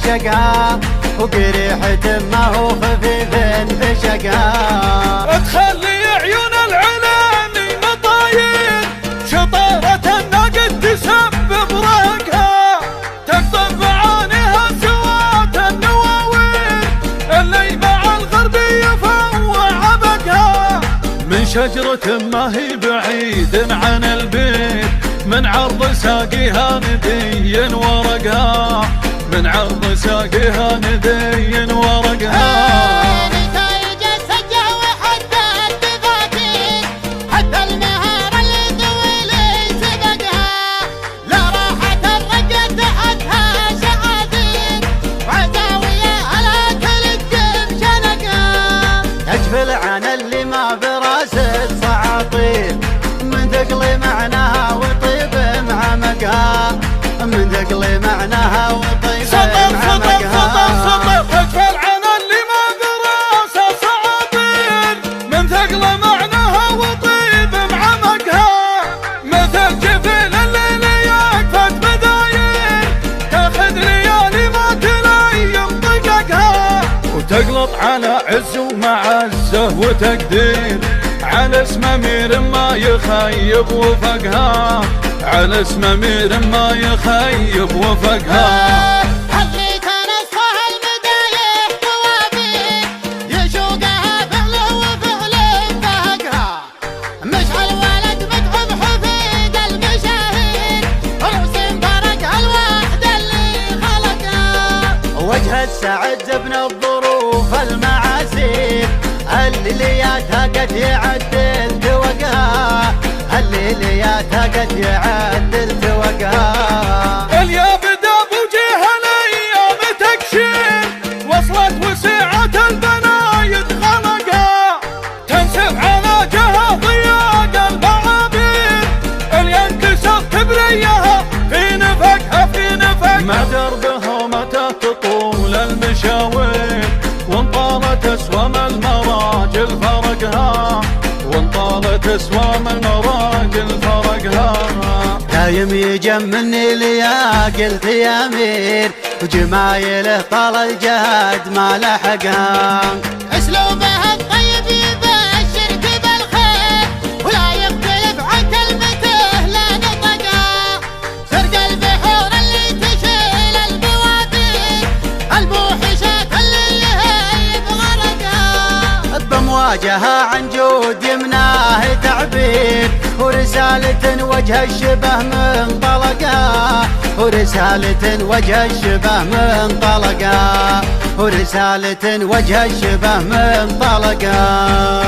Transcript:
شقا وقريحة ما هو خفيف في شقا. تخلي عيون العلاني مطاير شطارة الناقد تسبب رهقها، تقطب معانيها سوات النواوين اللي مع الغربي يفوع عبقها. من شجرة ما هي بعيد عن البيت، من عرض ساقيها ندين ورقها، من عرض ساقيها ندين ورقها. نتايج السجة وحتى الدفاتير، حتى المهار اللي طويل سبقها، لا راحت الرقة تحتها شعاذير، وعزاوية لا تلقم شنقها. تجفل عن اللي ما براسه صعاطير، من ثقل معناها وطيب معمقها، من ثقل معناها وطيب معمقها. تجفل عن اللي ما براسه صعاطير، من ثقل معناها وطيب معمقها، مثل جفل الليل يكفت بداير، تاخذ ليالي ما تليم طققها. وتقلط على عز ومعزه وتقدير، على اسم امير ما يخيب وفقها، على اسم امير ما يخيب وفقها. خليت نصفها المدايح طوابير، يشوقها فعل وفعل فهقها، مشعل ولد مدعم حفيد المشاهير، رسم فرق الوحد اللي خلقها. وجه السعد ابن الظروف المعاسير، الليلياتها قد يعدل توقها، الليلياتها قد يعدل توقها. اليا بدا بوجه الايام تكشف، وصلت وسعة البنايد خلقها، تنسف على جهة ضياق المعابير، اليا انكسر كبريها في نفقها في نفقها. مع دربها متى تطول المشاوير، وانطالت اسوام المراجل فرقها، وانطالت اسوام المراجل فرقها. دايم يجمني ليا قلت يا امير، وجمايله طال الجهد ما لحقها. اسلوبها الطيب يبشرك بالخير، ولا يختلف عن كلمته لا نطقها، سرق البحور اللي تشيل المواتير، الموحشات اللي يهيب غرقها. بمواجهة عن جود يمناه تعبير، ورسالة وجه الشبه منطلقها، ورسالة وجه الشبه منطلقها، ورسالة وجه الشبه منطلقها.